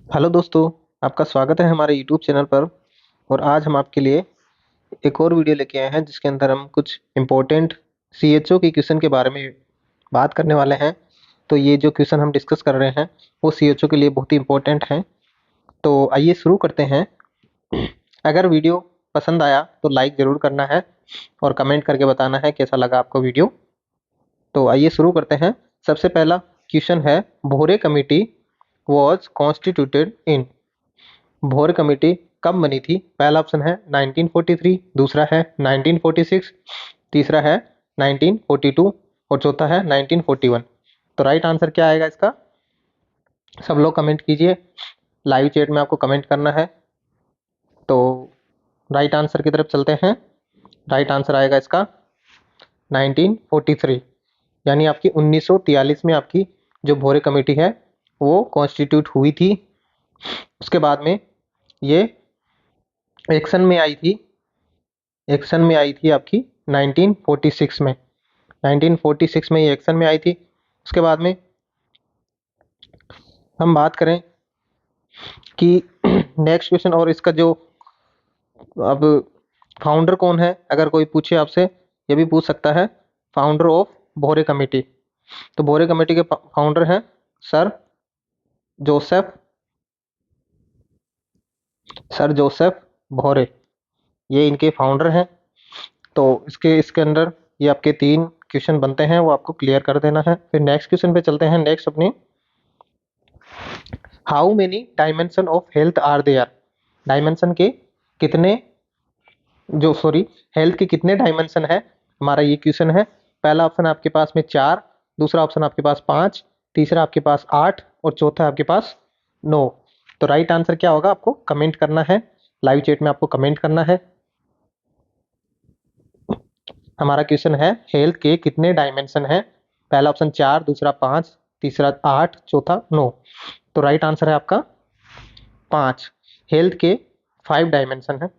Hello दोस्तों, आपका स्वागत है हमारे यूट्यूब चैनल पर। और आज हम आपके लिए एक और वीडियो लेके आए हैं जिसके अंदर हम कुछ इम्पोर्टेंट सीएचओ के क्वेश्चन के बारे में बात करने वाले हैं। तो ये जो क्वेश्चन हम डिस्कस कर रहे हैं वो सीएचओ के लिए बहुत ही इम्पोर्टेंट हैं। तो आइए शुरू करते हैं। अगर वीडियो पसंद आया तो लाइक ज़रूर करना है और कमेंट करके बताना है कैसा लगा आपको वीडियो। तो आइए शुरू करते हैं। सबसे पहला क्वेश्चन है, भोरे कमेटी वॉज कॉन्स्टिट्यूटेड इन। भोर कमेटी कब बनी थी? पहला ऑप्शन है 1943, दूसरा है 1946, तीसरा है 1942 और चौथा है 1941। तो राइट आंसर क्या आएगा इसका? सब लोग कमेंट कीजिए, लाइव चैट में आपको कमेंट करना है। तो राइट आंसर की तरफ चलते हैं। राइट आंसर आएगा इसका 1943, यानी आपकी 1943 में आपकी जो भोरे कमेटी है वो कॉन्स्टिट्यूट हुई थी। उसके बाद में ये एक्शन में आई थी। एक्शन में आई थी आपकी 1946 में। 1946 में ये एक्शन में आई थी। उसके बाद में हम बात करें कि नेक्स्ट क्वेश्चन, और इसका जो अब फाउंडर कौन है, अगर कोई पूछे आपसे, ये भी पूछ सकता है, फाउंडर ऑफ भोरे कमेटी। तो भोरे कमेटी के फाउंडर हैं सर जोसेफ सर जोसेफ भोरे, ये इनके फाउंडर हैं। तो इसके अंदर ये आपके तीन क्वेश्चन बनते हैं, वो आपको क्लियर कर देना है। फिर नेक्स्ट क्वेश्चन पे चलते हैं। नेक्स्ट अपनी, how many dimension of health are there. Dimension के कितने, जो सॉरी हेल्थ के कितने डायमेंशन है, हमारा ये क्वेश्चन है। पहला ऑप्शन आपके पास में 4, दूसरा ऑप्शन आपके पास 5, तीसरा आपके पास 8 और चौथा आपके पास 9। तो राइट आंसर क्या होगा आपको कमेंट करना है, लाइव चैट में आपको कमेंट करना है। हमारा क्वेश्चन है, हेल्थ के कितने डायमेंशन है? पहला ऑप्शन 4, दूसरा 5, तीसरा 8, चौथा 9। तो राइट आंसर है आपका 5। हेल्थ के 5 डायमेंशन है,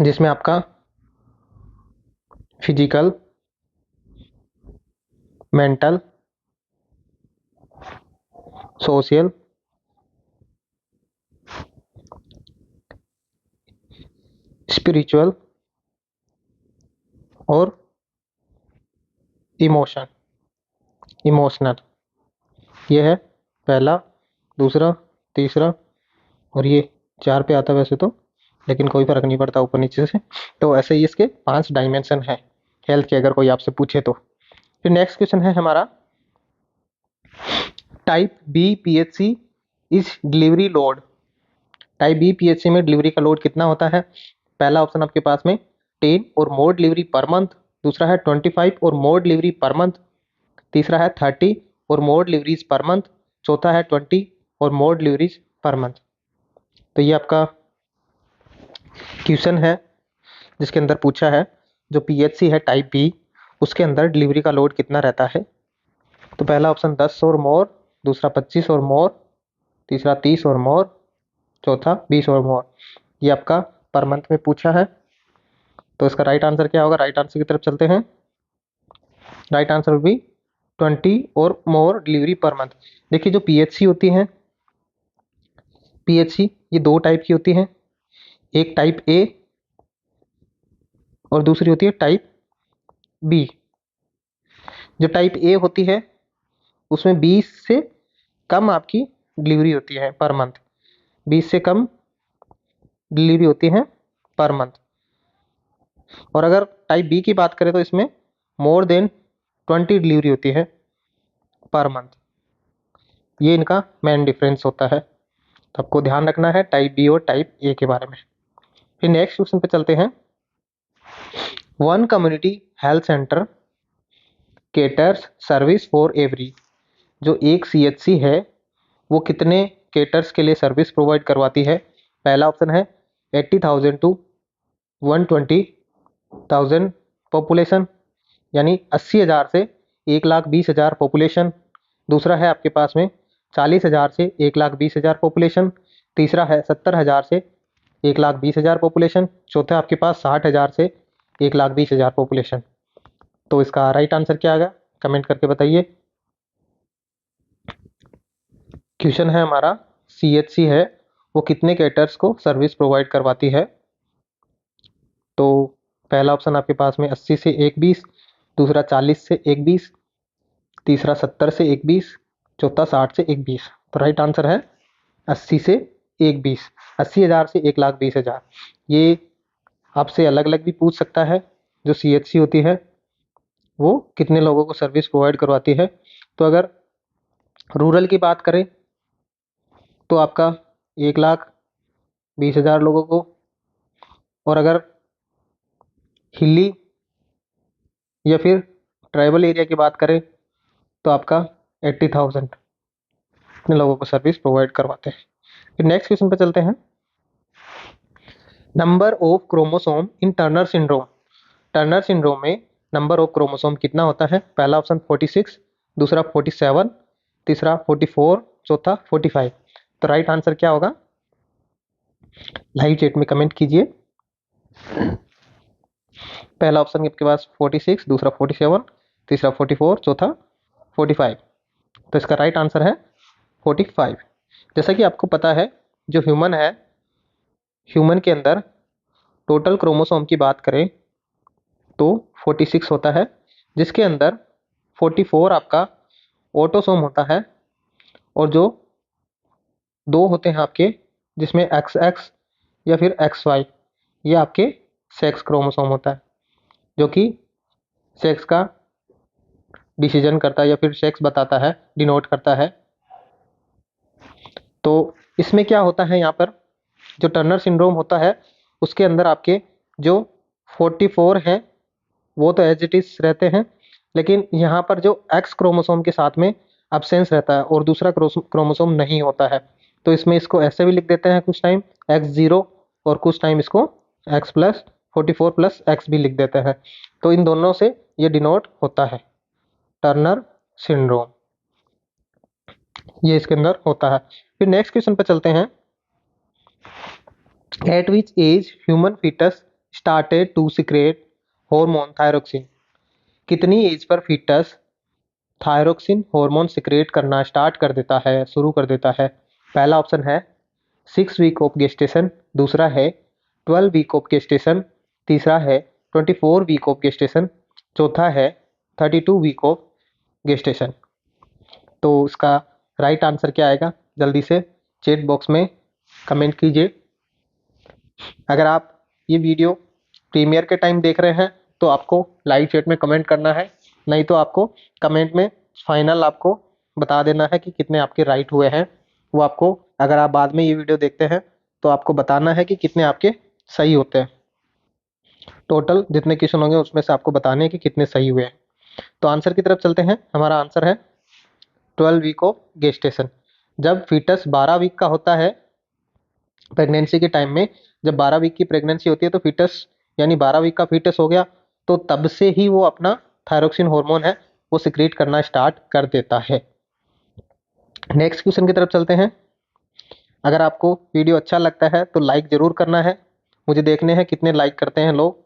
जिसमें आपका फिजिकल, मेंटल, सोशल, स्पिरिचुअल और इमोशन इमोशनल, ये है पहला, दूसरा, तीसरा और ये 4 पे आता है वैसे तो, लेकिन कोई फर्क नहीं पड़ता ऊपर नीचे से। तो ऐसे ही इसके 5 डायमेंशन है हेल्थ के, अगर कोई आपसे पूछे तो। फिर नेक्स्ट क्वेश्चन है हमारा, type B PHC is delivery load. Type B PHC में डिलीवरी का लोड कितना होता है? पहला ऑप्शन आपके पास में 10 और मोर डिलीवरी पर मंथ, दूसरा है 25 और मोर डिलीवरी पर मंथ, तीसरा है 30 और मोर डिलीवरीज पर मंथ, चौथा है 20 और मोर डिलीवरीज पर मंथ। तो ये आपका क्वेश्चन है जिसके अंदर पूछा है, जो पीएचसी है टाइप बी, उसके अंदर डिलीवरी का लोड कितना रहता है? तो पहला ऑप्शन 10 और मोर, दूसरा 25 और मोर, तीसरा 30 और मोर, चौथा 20 और मोर। ये आपका पर मंथ में पूछा है। तो इसका राइट आंसर क्या होगा? राइट आंसर की तरफ चलते हैं। राइट आंसर भी 20 और मोर डिलीवरी पर मंथ। देखिए जो पीएचसी होती है, पीएचसी ये 2 टाइप की होती हैं, एक टाइप ए और दूसरी होती है टाइप बी। जो टाइप ए होती है उसमें 20 से कम आपकी डिलीवरी होती है पर मंथ, 20 से कम डिलीवरी होती है पर मंथ। और अगर टाइप बी की बात करें तो इसमें मोर देन 20 डिलीवरी होती है पर मंथ। ये इनका मेन डिफरेंस होता है, तो आपको ध्यान रखना है टाइप बी और टाइप ए के बारे में। फिर नेक्स्ट क्वेश्चन पे चलते हैं। One community health centre caters service for every. जो एक सीएचसी है वो कितने केटर्स के लिए सर्विस प्रोवाइड करवाती है? पहला ऑप्शन है 80,000 टू 120,000 पॉपुलेशन, यानी 80,000 से 1,20,000 पॉपुलेशन। दूसरा है आपके पास में 40,000 से 1,20,000 पॉपुलेशन। तीसरा है 70,000 से 1,20,000 पॉपुलेशन। चौथा आपके पास 60,000 से 1,20,000 पॉपुलेशन। तो इसका राइट आंसर क्या आएगा? कमेंट करके बताइए। क्वेश्चन है हमारा CHC है वो कितने कैटर्स को सर्विस प्रोवाइड करवाती है। तो पहला ऑप्शन आपके पास में 80 से 120, दूसरा 40 से 120, तीसरा 70 से 120, चौथा 60 से 120। तो राइट आंसर है 80 से 120। 80,000 से 1,20,000। ये आपसे अलग अलग भी पूछ सकता है। जो CHC होती है वो कितने लोगों को सर्विस प्रोवाइड करवाती है। तो अगर रूरल की बात करें तो आपका 1,20,000 लोगों को, और अगर हिली या फिर ट्राइबल एरिया की बात करें तो आपका 80,000 इतने लोगों को सर्विस प्रोवाइड करवाते हैं। फिर नेक्स्ट क्वेश्चन पे चलते हैं। Number of chromosome in Turner syndrome. Turner syndrome में नंबर ऑफ क्रोमोसोम कितना होता है। पहला ऑप्शन 46, दूसरा 47, तीसरा 44, चौथा 45। तो राइट आंसर क्या होगा, लाइव चैट में कमेंट कीजिए। पहला ऑप्शन आपके पास 46, दूसरा 47, तीसरा 44, चौथा 45। तो इसका राइट आंसर है 45। जैसा कि आपको पता है जो ह्यूमन है, ह्यूमन के अंदर टोटल क्रोमोसोम की बात करें तो 46 होता है, जिसके अंदर 44 आपका ऑटोसोम होता है, और जो दो होते हैं आपके जिसमें XX या फिर XY, ये आपके सेक्स क्रोमोसोम होता है, जो कि सेक्स का डिसीजन करता है या फिर सेक्स बताता है, डिनोट करता है। तो इसमें क्या होता है, यहाँ पर जो टर्नर सिंड्रोम होता है उसके अंदर आपके जो 44 हैं वो तो एज इट इज रहते हैं, लेकिन यहाँ पर जो X क्रोमोसोम के साथ में अब्सेंस रहता है और दूसरा क्रोमोसोम नहीं होता है। तो इसमें इसको ऐसे भी लिख देते हैं कुछ टाइम X0, और कुछ टाइम इसको X प्लस 44 प्लस X भी लिख देते हैं। तो इन दोनों से ये डिनोट होता है टर्नर सिंड्रोम, ये इसके अंदर होता है। फिर नेक्स्ट क्वेश्चन पे चलते हैं। At which age human foetus started to secrete hormone thyroxine. कितनी एज पर फीटस थायरोक्सिन हार्मोन सिक्रेट करना स्टार्ट कर देता है, शुरू कर देता है। पहला ऑप्शन है 6 वीक ऑफ गेस्टेशन, दूसरा है 12 वीक ऑफ गेस्टेशन, तीसरा है 24 वीक ऑफ गेस्टेशन, चौथा है 32 वीक ऑफ गेस्टेशन। तो इसका राइट आंसर क्या आएगा, जल्दी से चैट बॉक्स में कमेंट कीजिए। अगर आप ये वीडियो प्रीमियर के टाइम देख रहे हैं तो आपको लाइव चैट में कमेंट करना है, नहीं तो आपको कमेंट में फाइनल आपको बता देना है कि कितने आपके राइट हुए हैं। वो आपको, अगर आप बाद में ये वीडियो देखते हैं तो आपको बताना है कि कितने आपके सही होते हैं। टोटल जितने क्वेश्चन होंगे उसमें से आपको बताने हैं कि कितने सही हुए हैं। तो आंसर की तरफ चलते हैं। हमारा आंसर है 12 वीक ऑफ गेस्टेशन। जब फीटस 12 वीक का होता है प्रेगनेंसी के टाइम में, जब 12 वीक की प्रेगनेंसी होती है तो फीटस यानी 12 वीक का फीटस हो गया, तो तब से ही वो अपना थायरोक्सिन हार्मोन है वो सिक्रीट करना स्टार्ट कर देता है। नेक्स्ट क्वेश्चन की तरफ चलते हैं। अगर आपको वीडियो अच्छा लगता है तो लाइक ज़रूर करना है, मुझे देखने हैं कितने लाइक करते हैं लोग।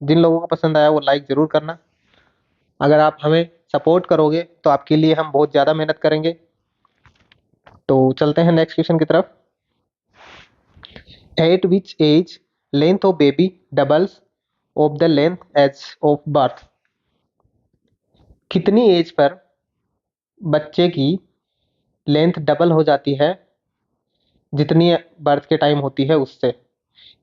जिन लोगों को पसंद आया वो लाइक ज़रूर करना। अगर आप हमें सपोर्ट करोगे तो आपके लिए हम बहुत ज़्यादा मेहनत करेंगे। तो चलते हैं नेक्स्ट क्वेश्चन की तरफ। At which age length of baby doubles of the length age of birth. कितनी एज पर बच्चे की लेंथ डबल हो जाती है जितनी बर्थ के टाइम होती है उससे,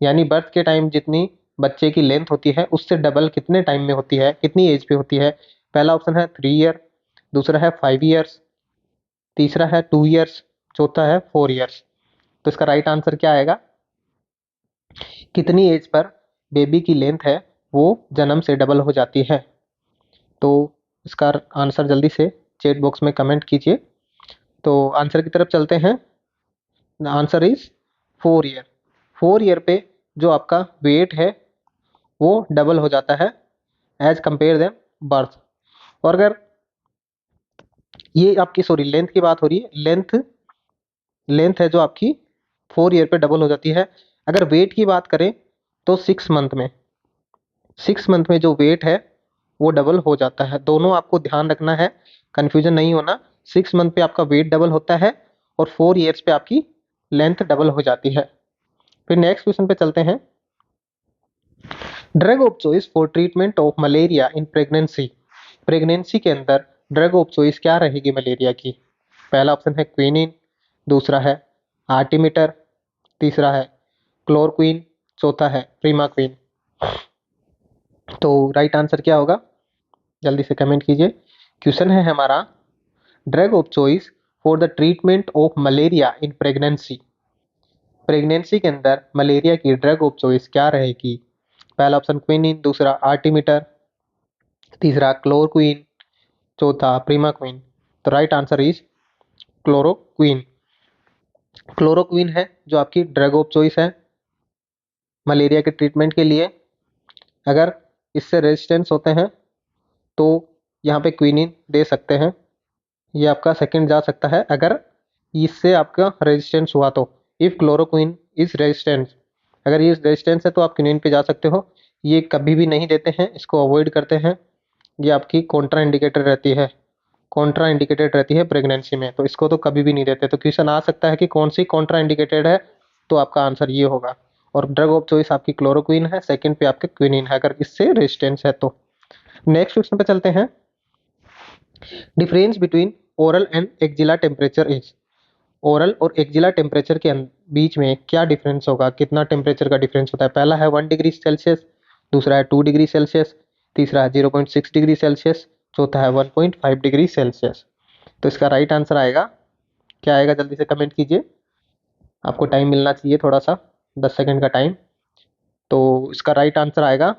यानी बर्थ के टाइम जितनी बच्चे की लेंथ होती है उससे डबल कितने टाइम में होती है, कितनी एज पे होती है। पहला ऑप्शन है 3 ईयर, दूसरा है 5 ईयर्स, तीसरा है 2 ईयर्स, चौथा है 4 ईयर्स। तो इसका राइट आंसर क्या आएगा, कितनी एज पर बेबी की लेंथ है वो जन्म से डबल हो जाती है। तो इसका आंसर जल्दी से चैट बॉक्स में कमेंट कीजिए। तो आंसर की तरफ चलते हैं। Answer is 4 year. 4 ईयर पे जो आपका वेट है वो डबल हो जाता है एज कंपेयर देन बर्थ। और अगर ये आपकी सॉरी लेंथ की बात हो रही है, लेंथ लेंथ है जो आपकी 4 ईयर पे डबल हो जाती है। अगर वेट की बात करें तो 6 मंथ में, 6 मंथ में जो वेट है वो डबल हो जाता है। दोनों आपको ध्यान रखना है, कंफ्यूजन नहीं होना। 6 मंथ पे आपका वेट डबल होता है और 4 ईयर्स पे आपकी लेंथ डबल हो जाती है। फिर नेक्स्ट क्वेश्चन पे चलते हैं। Drug of choice for treatment of malaria in pregnancy. Pregnancy के अंदर ड्रग ऑफ चॉइस क्या रहेगी मलेरिया की? पहला ऑप्शन है क्विनिन, दूसरा है आर्टिमीटर, तीसरा है क्लोरोक्विन, चौथा है प्रीमाक्विन। तो राइट आंसर क्या होगा? जल्दी से कमेंट कीजिए। क्वेश्चन है हमारा, drug of choice for the treatment of malaria in pregnancy. Pregnancy के अंदर मलेरिया की ड्रग ऑफ चॉइस क्या रहेगी? पहला ऑप्शन क्विनिन, दूसरा आर्टिमीटर, तीसरा क्लोरोक्विन, चौथा प्रीमाक्विन। तो right answer is chloroquine. Chloroquine है जो आपकी ड्रग ऑफ चॉइस है मलेरिया के ट्रीटमेंट के लिए। अगर इससे रेजिस्टेंस होते हैं तो यहाँ पे क्विनिन दे सकते हैं, ये आपका सेकंड जा सकता है। अगर इससे आपका रेजिस्टेंस हुआ तो, इफ क्लोरोक्विन इज रेजिस्टेंस, अगर ये रेजिस्टेंस है तो आप क्विनिन पे जा सकते हो। ये कभी भी नहीं देते हैं, इसको अवॉइड करते हैं। ये आपकी कॉन्ट्रा इंडिकेटेड रहती है, कॉन्ट्रा इंडिकेटेड रहती है प्रेगनेंसी में, तो इसको तो कभी भी नहीं देते। तो क्वेश्चन आ सकता है कि कौन सी कॉन्ट्रा इंडिकेटेड है, तो आपका आंसर ये होगा। और ड्रग ऑफ चॉइस आपकी क्लोरोक्विन है, सेकंड पे आपके क्विनिन है अगर इससे रेजिस्टेंस है तो। नेक्स्ट क्वेश्चन पे चलते हैं। Difference between oral and axilla temperature is. Oral और एक्जिला टेम्परेचर के बीच में क्या डिफरेंस होगा? कितना टेम्परेचर का डिफरेंस होता है? पहला है 1 डिग्री सेल्सियस, दूसरा है 2 डिग्री सेल्सियस, तीसरा है 0.6 डिग्री सेल्सियस, चौथा है 1.5 डिग्री सेल्सियस। तो इसका राइट आंसर आएगा, क्या आएगा? जल्दी से कमेंट कीजिए, आपको टाइम मिलना चाहिए थोड़ा सा, 10 सेकंड का टाइम। तो इसका राइट आंसर आएगा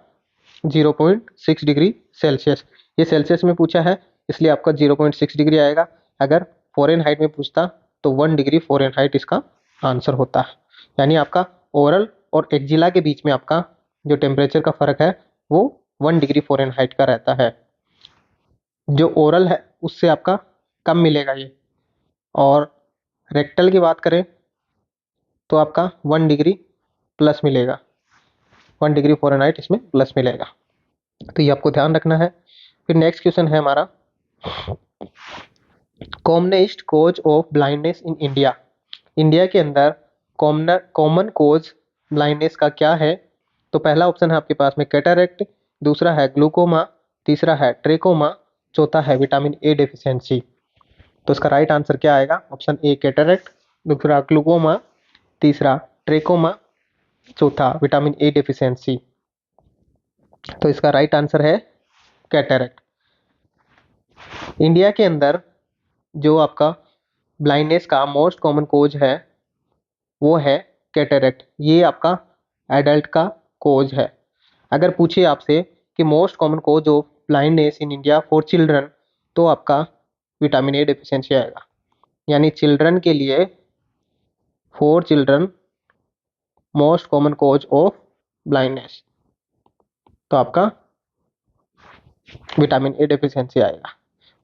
0.6 डिग्री सेल्सियस। ये सेल्सियस में पूछा है इसलिए आपका 0.6 डिग्री आएगा। अगर फ़ारेनहाइट में पूछता तो 1 डिग्री फ़ारेनहाइट इसका आंसर होता है। यानी आपका ओरल और एक्जिला के बीच में आपका जो टेम्परेचर का फ़र्क है वो 1 डिग्री फ़ारेनहाइट का रहता है। जो ओरल है उससे आपका कम मिलेगा ये। और रेक्टल की बात करें तो आपका 1 डिग्री प्लस मिलेगा, 1 डिग्री फ़ारेनहाइट इसमें प्लस मिलेगा। तो ये आपको ध्यान रखना है। फिर नेक्स्ट क्वेश्चन है हमारा, commonest cause of blindness in India. India के अंदर कॉमन कोज ब्लाइंडनेस का क्या है? तो पहला ऑप्शन है आपके पास में कैटरेक्ट, दूसरा है ग्लूकोमा, तीसरा है ट्रेकोमा, चौथा है विटामिन ए डेफिशिएंसी। तो इसका राइट आंसर क्या आएगा? ऑप्शन ए कैटरेक्ट, दूसरा ग्लूकोमा, तीसरा ट्रेकोमा, चौथा विटामिन ए डेफिशिएंसी। तो इसका राइट आंसर है कैटरेक्ट। इंडिया के अंदर जो आपका ब्लाइंडनेस का मोस्ट कॉमन कोज है वो है कैटरेक्ट। ये आपका एडल्ट का कोज है। अगर पूछे आपसे कि most common cause of blindness in India for children, तो आपका विटामिन ए डेफिशिएंसी आएगा। यानी चिल्ड्रन के लिए, for children most common cause of blindness, तो आपका विटामिन ए डेफिशिएंसी आएगा।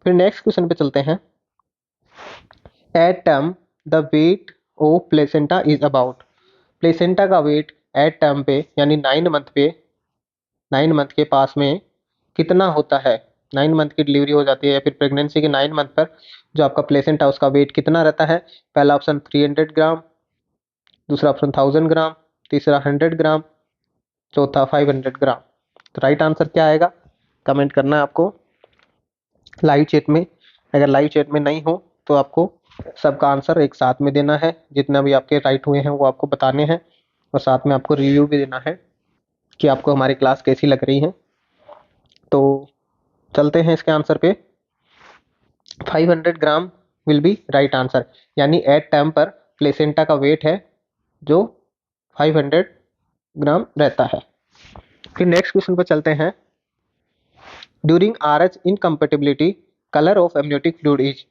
फिर नेक्स्ट क्वेश्चन पे चलते हैं। At term the weight of placenta is about. Placenta का वेट एट टर्म पे यानी 9 मंथ पे, 9 मंथ के पास में कितना होता है? 9 मंथ की डिलीवरी हो जाती है या फिर प्रेगनेंसी के 9 मंथ पर जो आपका प्लेसेंटा उसका वेट कितना रहता है? पहला ऑप्शन 300 ग्राम, दूसरा ऑप्शन 1000 ग्राम, तीसरा 100 ग्राम, चौथा 500 ग्राम। तो राइट आंसर क्या आएगा? कमेंट करना है आपको लाइव चैट में। अगर लाइव चैट में नहीं हो तो आपको सबका आंसर एक साथ में देना है, जितना भी आपके राइट हुए हैं वो आपको बताने हैं, और साथ में आपको रिव्यू भी देना है कि आपको हमारी क्लास कैसी लग रही है। तो चलते हैं इसके आंसर पे। 500 ग्राम विल बी राइट आंसर, यानी एट टर्म पर प्लेसेंटा का वेट है जो 500 ग्राम रहता है। फिर नेक्स्ट क्वेश्चन पर चलते हैं। During RH incompatibility colour of amniotic fluid is.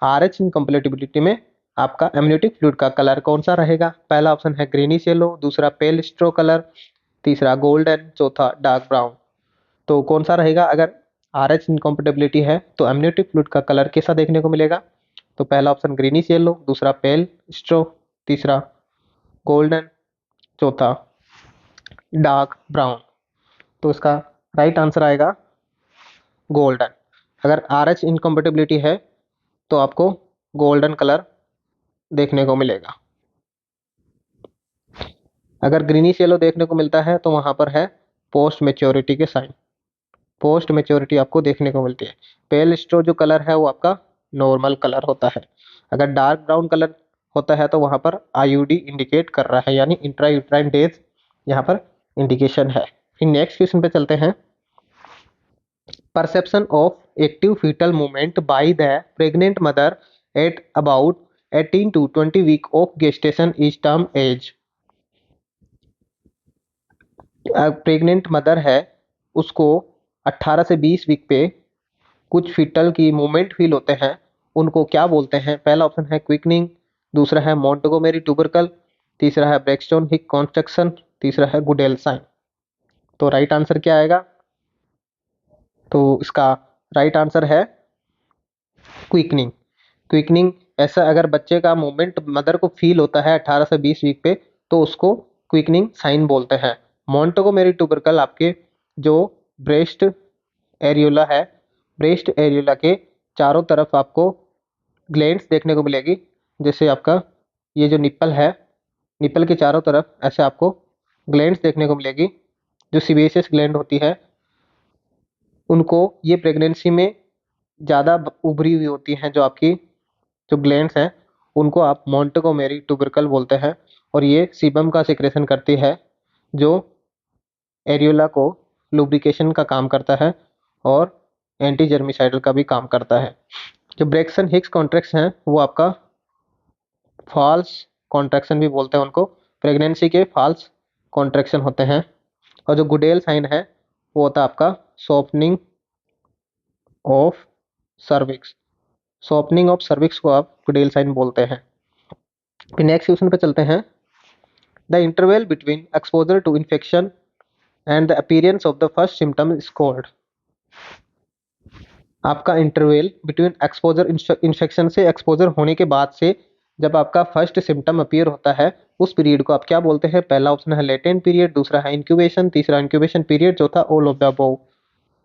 RH incompatibility में आपका एमनियोटिक फ्लूइड का कलर कौन सा रहेगा? पहला ऑप्शन है ग्रीनिश येलो, दूसरा पेल स्ट्रो कलर, तीसरा गोल्डन, चौथा डार्क ब्राउन। तो कौन सा रहेगा? अगर आरएच इनकम्पेटिबिलिटी है तो एमनियोटिक फ्लूइड का कलर कैसा देखने को मिलेगा? तो पहला ऑप्शन ग्रीनिश येलो, दूसरा पेल स्ट्रो, तीसरा गोल्डन, चौथा डार्क ब्राउन। तो इसका राइट आंसर आएगा गोल्डन। अगर आरएच इनकम्पेटिबिलिटी है तो आपको गोल्डन कलर देखने को मिलेगा। अगर ग्रीनिश येलो देखने को मिलता है तो वहां पर है पोस्ट मेच्योरिटी के साइन, पोस्ट मेच्योरिटी आपको देखने को मिलती है। पेल स्ट्रो जो कलर है वो आपका नॉर्मल कलर होता है। अगर डार्क ब्राउन कलर होता है तो वहां पर आईयूडी इंडिकेट कर रहा है, यानी इंट्रा यूट्राइन डेज यहाँ पर इंडिकेशन है। फिर नेक्स्ट क्वेश्चन पे चलते हैं। Perception of active fetal movement by the pregnant mother at about 18 to 20 week of gestation is term age. Pregnant mother है, उसको 18 से 20 वीक पे कुछ फीटल की मूवमेंट फील होते हैं, उनको क्या बोलते हैं? पहला ऑप्शन है क्विकनिंग, दूसरा है मोंटगोमेरी ट्यूबरकल, तीसरा है ब्रेक्सटोन हिक कॉन्स्ट्रक्शन, तीसरा है गुडेल साइन। तो राइट आंसर क्या आएगा? तो इसका राइट आंसर है क्विकनिंग। क्विकनिंग ऐसा अगर बच्चे का मूवमेंट मदर को फील होता है 18 से 20 वीक पे तो उसको क्विकनिंग साइन बोलते हैं। मोंटगोमेरी ट्यूबरकल आपके जो ब्रेस्ट एरियोला है, ब्रेस्ट एरियोला के चारों तरफ आपको ग्लैंड्स देखने को मिलेगी। जैसे आपका ये जो निप्पल है, निप्पल के चारों तरफ ऐसे आपको ग्लैंड्स देखने को मिलेगी जो सीबेशियस ग्लैंड होती है। उनको ये प्रेगनेंसी में ज़्यादा उभरी हुई होती हैं, जो आपकी जो ग्लैंड्स हैं उनको आप मोंटगोमेरी ट्यूबरकल बोलते हैं। और ये सीबम का सिक्रेशन करती है जो एरियोला को लुब्रिकेशन का काम करता है और एंटी जर्मिसाइडल का भी काम करता है। जो ब्रेक्सन हिक्स कॉन्ट्रैक्शन है वो आपका फॉल्स कॉन्ट्रैक्शन भी बोलते हैं उनको, प्रेगनेंसी के फॉल्स कॉन्ट्रैक्शन होते हैं। और जो गुडेल साइन है वो होता है आपका softening of cervix, softening of cervix को आप गुडेल साइन बोलते हैं। फिर नेक्स्ट क्वेश्चन पे चलते हैं। The interval between exposure to infection and the appearance of the first symptom is called. आपका इंटरवल बिटवीन एक्सपोजर इन्फेक्शन से एक्सपोजर होने के बाद से जब आपका फर्स्ट सिम्टम अपीयर होता है उस पीरियड को आप क्या बोलते हैं? पहला ऑप्शन है लेटेंट पीरियड, दूसरा है इंक्यूबेशन, तीसरा इंक्यूबेशन पीरियड, चौथा ऑल ऑफ द अबव।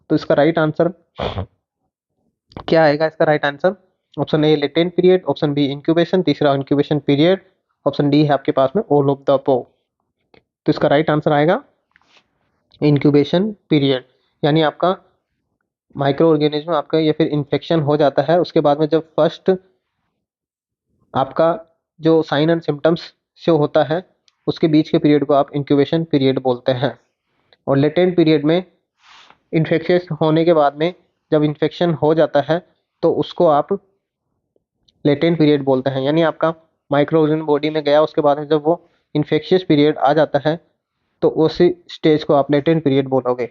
तो इसका राइट आंसर क्या आएगा? इसका right answer option A latent period, option B incubation, तीसरा इंक्यूबेशन पीरियड, ऑप्शन डी है आपके पास में ऑल ऑफ द अबव। तो इसका राइट आंसर आएगा इंक्यूबेशन पीरियड। यानी आपका माइक्रो ऑर्गेनिज्म आपका या फिर इन्फेक्शन हो जाता है, उसके बाद में जब फर्स्ट आपका जो साइन एंड सिम्टम्स शो होता है उसके बीच के पीरियड को आप इंक्यूबेशन पीरियड बोलते हैं। और लेटेंट पीरियड में इन्फेक्शन होने के बाद में जब इन्फेक्शन हो जाता है तो उसको आप लेटेंट पीरियड बोलते हैं। यानी आपका माइक्रो ऑर्गेनिज्म बॉडी में गया, उसके बाद में जब वो इन्फेक्शियस पीरियड आ जाता है तो उसी स्टेज को आप लेटेंट पीरियड बोलोगे।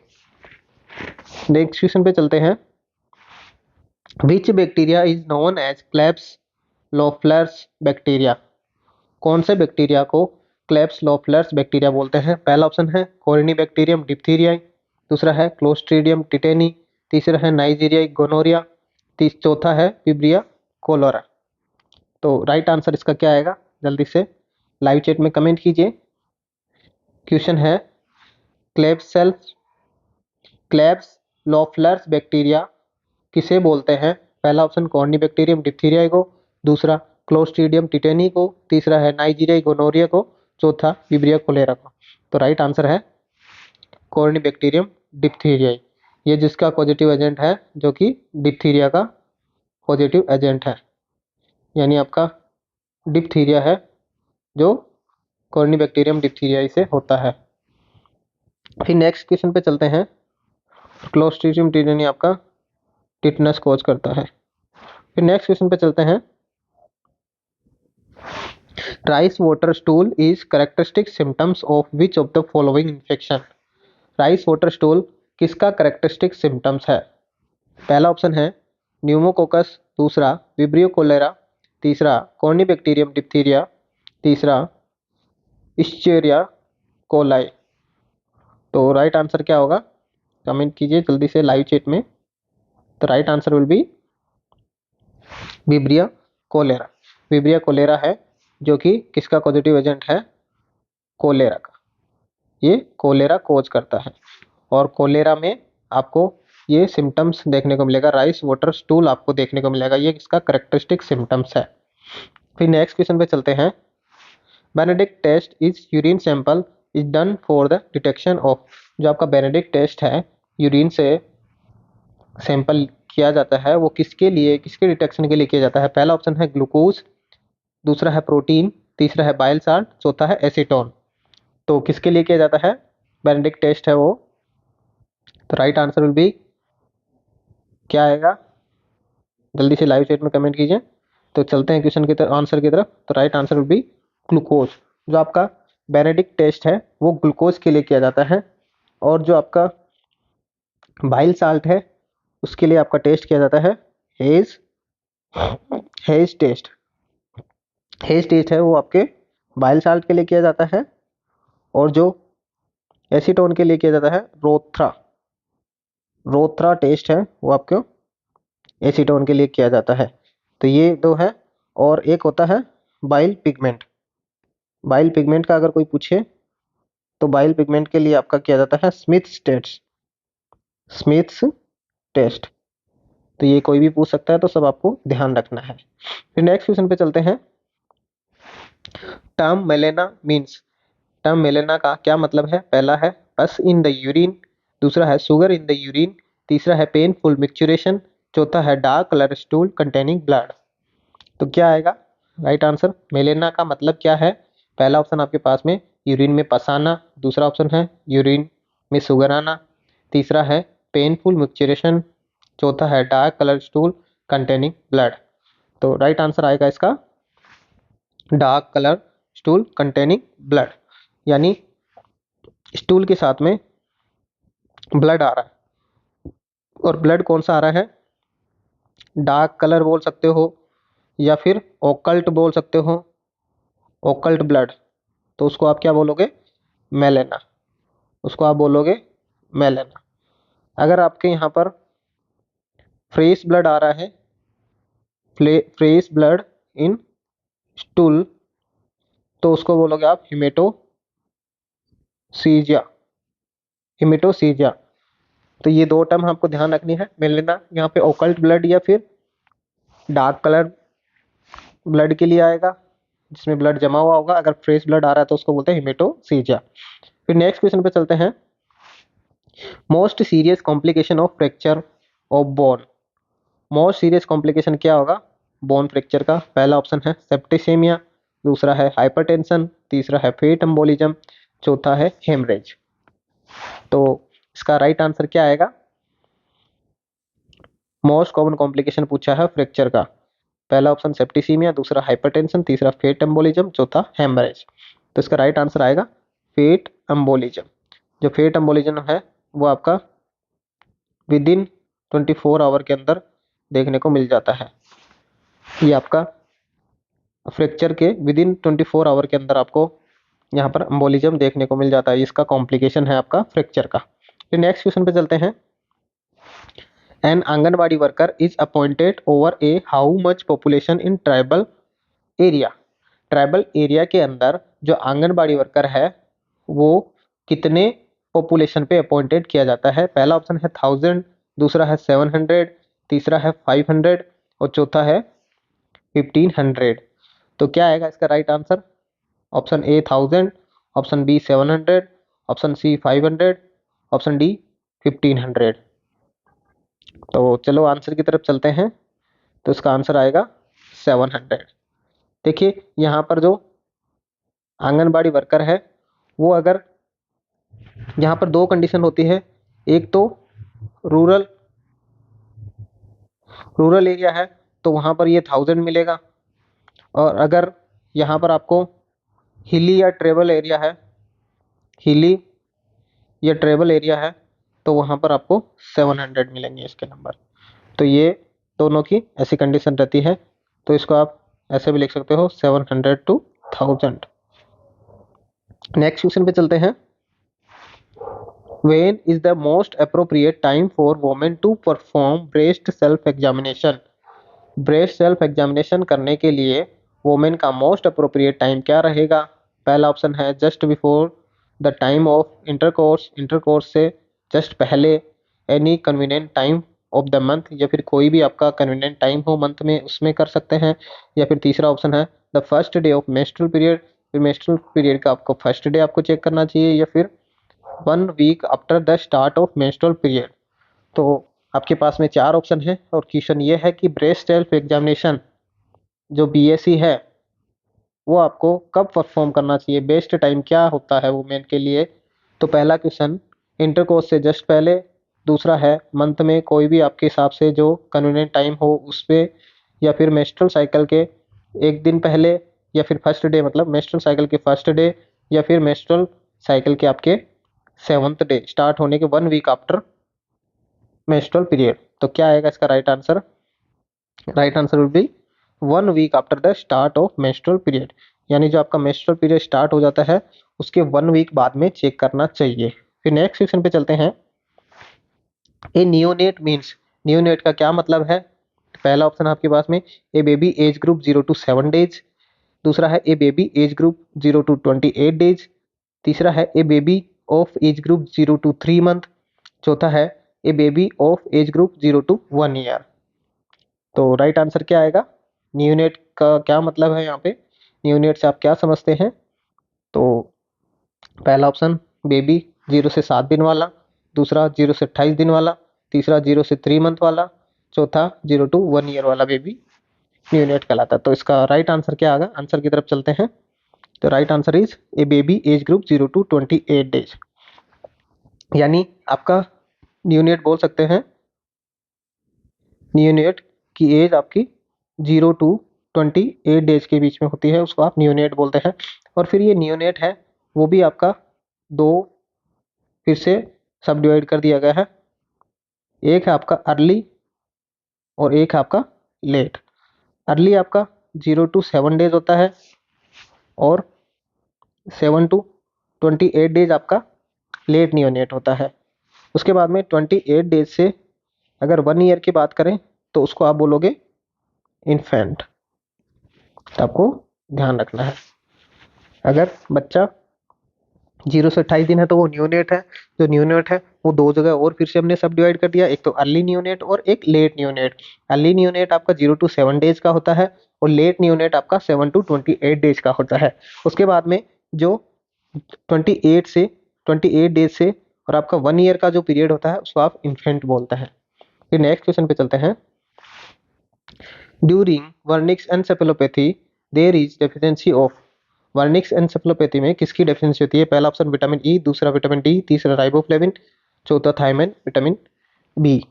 नेक्स्ट क्वेश्चन पे चलते हैं। Which bacteria is known as Klebs bacteria. कौन से बैक्टीरिया को क्लेब्स बैक्टीरिया बोलते हैं? पहला ऑप्शन है कोरिनीबैक्टीरियम डिप्थीरियाई, दूसरा है क्लोस्ट्रीडियम टिटेनी, तीसरा है नाइजीरियाई गोनोरिया, चौथा है विब्रिया कोलोरा। तो राइट आंसर इसका क्या आएगा? जल्दी से लाइव चैट में कमेंट कीजिए। क्वेश्चन है क्लेब्स बैक्टीरिया किसे बोलते हैं? पहला ऑप्शन कॉर्निबैक्टीरियम डिप्थीरिया को, दूसरा क्लोस्ट्रीडियम टिटेनी को, तीसरा है नाइजीरिया गोनोरिया को, चौथा विब्रिया कोलेरा को। तो राइट आंसर है कॉर्निबैक्टीरियम डिप्थीरिया, ये जिसका पॉजिटिव एजेंट है जो कि डिप्थीरिया का पॉजिटिव एजेंट है। यानी आपका डिप्थीरिया है जो कॉर्निबैक्टीरियम डिप्थीरिया से होता है। फिर नेक्स्ट क्वेश्चन पे चलते हैं। क्लोस्ट्रीडियम टिटेनी आपका टिटनस कॉज करता है। फिर नेक्स्ट क्वेश्चन पे चलते हैं। Rice water stool is characteristic symptoms of which of the following infection. Rice water stool किसका कैरेक्टरिस्टिक सिम्टम्स है? पहला ऑप्शन है न्यूमोकोकस, दूसरा विब्रियो कोलेरा, तीसरा कॉर्निबैक्टीरियम डिप्थीरिया, तीसरा इश्चेरिया कोलाई। तो राइट आंसर क्या होगा? कमेंट कीजिए जल्दी से लाइव चैट में। तो right answer will be vibrio cholera. Vibrio cholera है जो कि किसका पॉजिटिव एजेंट है? कोलेरा का। ये कोलेरा कोज करता है और कोलेरा में आपको ये सिम्टम्स देखने को मिलेगा, राइस वाटर स्टूल आपको देखने को मिलेगा, ये इसका करेक्टरिस्टिक सिम्टम्स है। फिर नेक्स्ट क्वेश्चन पे चलते हैं। Benedict test is urine sample is done for the detection of. जो आपका बेनेडिक्ट टेस्ट है, यूरिन से सैंपल किया जाता है, वो किसके लिए, किसके डिटेक्शन के लिए किया जाता है? पहला ऑप्शन है ग्लूकोज, दूसरा है प्रोटीन, तीसरा है बाइल साल्ट, चौथा है एसीटोन। तो किसके लिए किया जाता है बेनेडिक्ट टेस्ट है वो? तो राइट आंसर विल बी क्या आएगा? जल्दी से लाइव चैट में कमेंट कीजिए। तो चलते हैं क्वेश्चन की तरफ, आंसर की तरफ। तो right answer will B glucose. जो आपका बेनेडिक्ट टेस्ट है वो ग्लूकोज के लिए किया जाता है, और जो आपका बाइल साल्ट है उसके लिए आपका टेस्ट किया जाता है Hay's Hay's test. Hay's test है वो आपके बाइल साल्ट के लिए किया जाता है, और जो एसीटोन के लिए किया जाता है रोथ्रा। रोथ्रा टेस्ट है वो आपको एसीटोन के लिए किया जाता है। तो ये दो है, और एक होता है बाइल पिगमेंट। बाइल पिगमेंट का अगर कोई पूछे तो बाइल पिगमेंट के लिए आपका किया जाता है स्मिथ्स टेस्ट। Smiths test. तो ये कोई भी पूछ सकता है, तो सब आपको ध्यान रखना है। फिर नेक्स्ट क्वेश्चन पे चलते हैं। Term melena means. Term melena का क्या मतलब है? पहला है पस इन द यूरिन, दूसरा है शुगर इन द यूरिन, तीसरा है पेनफुल मिक्चुरेशन, चौथा है dark colour stool containing blood. तो क्या आएगा राइट आंसर? मेलेना का मतलब क्या है? पहला ऑप्शन आपके पास में यूरिन में पस आना, दूसरा ऑप्शन है यूरिन में शुगर आना, तीसरा है पेनफुल मिक्चुरेशन, चौथा है dark colour stool containing blood. तो राइट आंसर आएगा इसका dark colour stool containing blood, यानी स्टूल के साथ में ब्लड आ रहा है। और ब्लड कौन सा आ रहा है? डार्क कलर बोल सकते हो, या फिर ओकल्ट बोल सकते हो, ओकल्ट ब्लड। तो उसको आप क्या बोलोगे? मेलेना। उसको आप बोलोगे मेलेना। अगर आपके यहाँ पर फ्रेश ब्लड आ रहा है, फ्रेश ब्लड इन स्टूल, तो उसको बोलोगे आप हिमेटोसीजिया। हिमेटोसीजिया। तो ये दो टर्म आपको ध्यान रखनी है। मेलेना यहाँ पे ओकल्ट ब्लड या फिर डार्क कलर ब्लड के लिए आएगा, जिसमें ब्लड जमा हुआ होगा। अगर फ्रेश ब्लड आ रहा है तो उसको बोलते हैं हिमेटोसीजिया। फिर नेक्स्ट क्वेश्चन पे चलते हैं। Most serious complication of fracture of bone. Most serious complication क्या होगा बोन फ्रैक्चर का? पहला ऑप्शन है सेप्टिसेमिया, दूसरा है हाइपरटेंशन, तीसरा है फेट एम्बोलिज्म, चौथा है हेमरेज। तो इसका राइट आंसर क्या आएगा? मोस्ट कॉमन कॉम्प्लिकेशन पूछा है फ्रैक्चर का। पहला ऑप्शन सेप्टिसीमिया, दूसरा हाइपरटेंशन, तीसरा फेट एम्बोलिज्म, चौथा हेमरेज। तो इसका राइट आंसर आएगा फेट एम्बोलिज्म। जो फेट एम्बोलिज्म है वो आपका विद इन 24 आवर के अंदर देखने को मिल जाता है। ये आपका फ्रैक्चर के विद इन 24 आवर के अंदर आपको यहाँ पर एम्बोलिज्म देखने को मिल जाता है। इसका कॉम्प्लिकेशन है आपका फ्रैक्चर का। फिर नेक्स्ट क्वेश्चन पे चलते हैं। An anganwadi worker is appointed over a how much population in tribal area. Tribal area के अंदर जो आंगनबाड़ी वर्कर है वो कितने पॉपुलेशन पे अपॉइंटेड किया जाता है? पहला ऑप्शन है 1000, दूसरा है 700, तीसरा है 500, और चौथा है 1500। तो क्या आएगा इसका right answer? Option A 1000, option B 700, option C 500, option D 1500। तो चलो आंसर की तरफ चलते हैं। तो इसका आंसर आएगा 700। देखिए यहाँ पर जो आंगनबाड़ी वर्कर है वो, अगर यहाँ पर दो कंडीशन होती है। एक तो रूरल रूरल एरिया है तो वहाँ पर ये 1000 मिलेगा, और अगर यहाँ पर आपको हिली या ट्रेबल एरिया है, हिली या ट्रेबल एरिया है, तो वहाँ पर आपको 700 मिलेंगे इसके नंबर। तो ये दोनों की ऐसी कंडीशन रहती है। तो इसको आप ऐसे भी लिख सकते हो 700 to 1000। नेक्स्ट क्वेश्चन पे चलते हैं। When is the most appropriate time for women to perform breast self examination? Breast self examination करने के लिए वोमेन का मोस्ट अप्रोप्रिएट टाइम क्या रहेगा? पहला ऑप्शन है just before the time of intercourse, intercourse से जस्ट पहले, any convenient time, of the month, या फिर कोई भी आपका कन्वीनियंट टाइम हो मंथ में उसमें कर सकते हैं। या फिर तीसरा ऑप्शन है the first day of menstrual period, फिर मेंस्ट्रुअल पीरियड का आपको फर्स्ट डे आपको चेक करना चाहिए, या फिर 1 week after the start of menstrual period. तो आपके पास में 4 ऑप्शन है और क्वेश्चन ये है कि ब्रेस्ट सेल्फ एग्जामिनेशन जो बीएससी है वो आपको कब परफॉर्म करना चाहिए, बेस्ट टाइम क्या होता है वुमेन के लिए। तो पहला क्वेश्चन इंटरकोर्स से जस्ट पहले, दूसरा है मंथ में कोई भी आपके हिसाब से जो कन्वीनियंट टाइम हो उस पे, या फिर मेंस्ट्रुअल साइकिल के एक दिन पहले, या फिर फर्स्ट डे मतलब मेंस्ट्रुअल साइकिल के फर्स्ट डे, या फिर मेंस्ट्रुअल साइकिल के आपके 7th डे स्टार्ट होने के 1 वीक आफ्टर मेंस्ट्रुअल पीरियड। तो क्या आएगा इसका right answer? Right answer will be 1 week after the start of menstrual period, यानी जो आपका मेंस्ट्रुअल पीरियड स्टार्ट हो जाता है उसके 1 वीक बाद में चेक करना चाहिए। फिर नेक्स्ट क्वेश्चन पे चलते हैं। ए नियोनेट मीन्स, नियोनेट का क्या मतलब है? पहला ऑप्शन आपके पास में a baby age group 0 to 7 days, दूसरा है a baby age group 0 to 28 days, तीसरा है a baby of age group 0 to 3 month, चौथा है a baby of age group 0 to 1 year। तो राइट आंसर क्या आएगा? न्यूनेट का क्या मतलब है यहाँ पे, न्यूनेट से आप क्या समझते हैं? तो पहला ऑप्शन बेबी 0 से 7 दिन वाला, दूसरा 0 से 28 दिन वाला, तीसरा 0 से 3 मंथ वाला, चौथा 0 to 1 year वाला बेबी न्यूनेट कहलाता है। तो इसका राइट आंसर क्या आएगा? आंसर की तरफ चलते हैं। तो right answer is a baby age group 0 to 28 days, यानी आपका न्यूनेट बोल सकते हैं, न्यूनेट की एज आपकी 0 to 28 डेज के बीच में होती है, उसको आप न्यूनेट बोलते हैं। और फिर ये न्यूनेट है वो भी आपका दो फिर से सब डिवाइड कर दिया गया है, एक है आपका अर्ली और एक है आपका लेट। अर्ली आपका 0 to 7 days होता है और 7 to 28 days आपका लेट नियोनेट होता है। उसके बाद में 28 डेज से अगर 1 ईयर की बात करें तो उसको आप बोलोगे इन्फेंट। आपको ध्यान रखना है, अगर बच्चा 0 से 28 दिन है तो वो न्यूनेट है। जो न्यूनेट है वो दो जगह और फिर से हमने सब डिवाइड कर दिया, एक तो अर्ली न्यूनेट और एक लेट न्यूनेट। अर्ली न्यूनेट आपका 0 to 7 days का होता है और लेट न्यूनेट आपका 7 to 28 days का होता है। उसके बाद में जो 28 डेज से और आपका 1 ईयर का जो पीरियड होता है उसको आप इन्फेंट बोलते हैं। फिर नेक्स्ट क्वेश्चन पे चलते हैं। During Wernicke's encephalopathy there is deficiency of, Wernicke's encephalopathy में किसकी डेफिशिएंसी होती है? पहला ऑप्शन विटामिन ई, दूसरा विटामिन डी, तीसरा राइबोफ्लेविन, चौथा थायमिन विटामिन बी।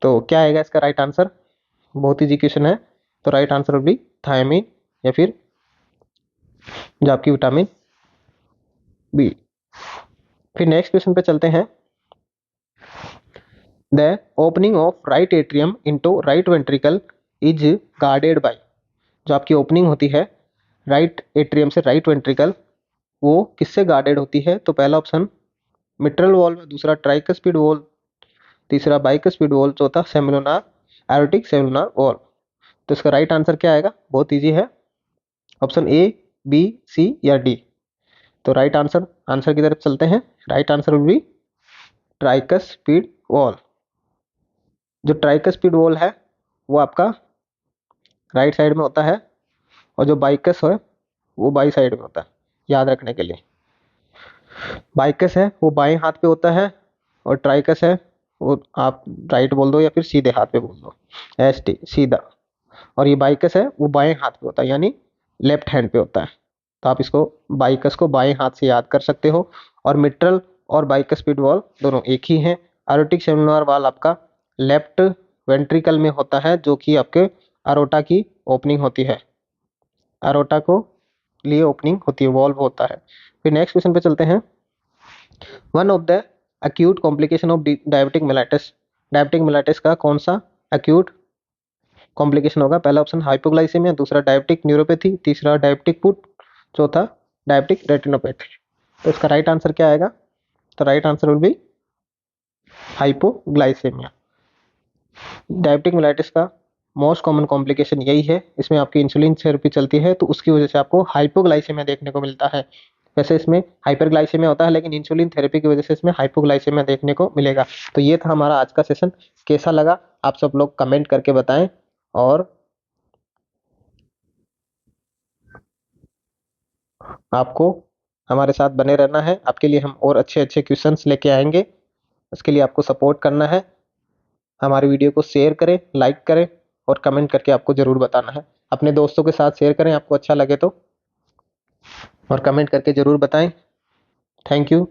तो क्या आएगा इसका राइट आंसर? बहुत इजी क्वेश्चन है। तो right answer will be thiamine या फिर जो आपकी विटामिन बी। फिर नेक्स्ट क्वेश्चन पे चलते हैं। The opening of right atrium into right ventricle is guarded by, जो आपकी ओपनिंग होती है राइट एट्रियम से राइट वेंट्रिकल वो किससे गार्डेड होती है? तो पहला ऑप्शन मिट्रल वॉल्व, दूसरा ट्राइकस्पिड वॉल्व, तीसरा बाइकस्पिड वॉल्व, चौथा सेमिनोनार एरोटिक सेमिनोनार वॉल्व। तो इसका राइट आंसर क्या आएगा? बहुत इजी है, ऑप्शन ए, बी, सी या डी। तो राइट आंसर, आंसर की तरफ चलते हैं। Right answer will B tricuspid valve. जो ट्राइकस्पिड वॉल्व है वो आपका राइट साइड में होता है और जो बाइकस है वो बाई साइड में होता है, याद रखने के लिए। बाइकस है वो बाएं हाथ पे होता है और ट्राइकस है वो आप राइट बोल दो या फिर सीधे हाथ पे बोल दो, एस टी सीधा। और ये बाइकस है वो बाएं हाथ पे होता है यानी लेफ्ट हैंड पे होता है। तो आप इसको बाइकस को बाएं हाथ से याद कर सकते हो। और मिट्रल और बाइकस्पिड वॉल्व दोनों एक ही हैं। एरोटिक सेमिनोनार वॉल्व आपका लेफ्ट वेंट्रिकल में होता है जो कि आपके अरोटा की ओपनिंग होती है, अरोटा को लिए ओपनिंग होती है, वॉल्व होता है। फिर नेक्स्ट क्वेश्चन पे चलते हैं। One of the acute complication of diabetic mellitus, diabetic mellitus का कौन सा acute कॉम्प्लिकेशन होगा? पहला ऑप्शन हाइपोग्लाइसेमिया, दूसरा डायबिटिक न्यूरोपैथी, तीसरा डायबिटिक फुट, चौथा डायबिटिक रेटिनोपैथी। तो इसका राइट आंसर क्या आएगा? तो right answer will be hypoglycaemia. Diabetic mellitus का मोस्ट कॉमन कॉम्प्लिकेशन यही है, इसमें आपकी इंसुलिन थेरेपी चलती है तो उसकी वजह से आपको हाइपोग्लाइसेमिया देखने को मिलता है। वैसे इसमें हाइपरग्लाइसेमिया होता है, लेकिन इंसुलिन थेरेपी की वजह से इसमें हाइपोग्लाइसेमिया देखने को मिलेगा। तो ये था हमारा आज का सेशन। कैसा लगा आप सब लोग कमेंट करके बताएं, और आपको हमारे साथ बने रहना है। आपके लिए हम और अच्छे अच्छे क्वेश्चंस लेके आएंगे। उसके लिए आपको सपोर्ट करना है। हमारे वीडियो को शेयर करें, लाइक करें, और कमेंट करके आपको ज़रूर बताना है। अपने दोस्तों के साथ शेयर करें आपको अच्छा लगे तो, और कमेंट करके ज़रूर बताएं। Thank you.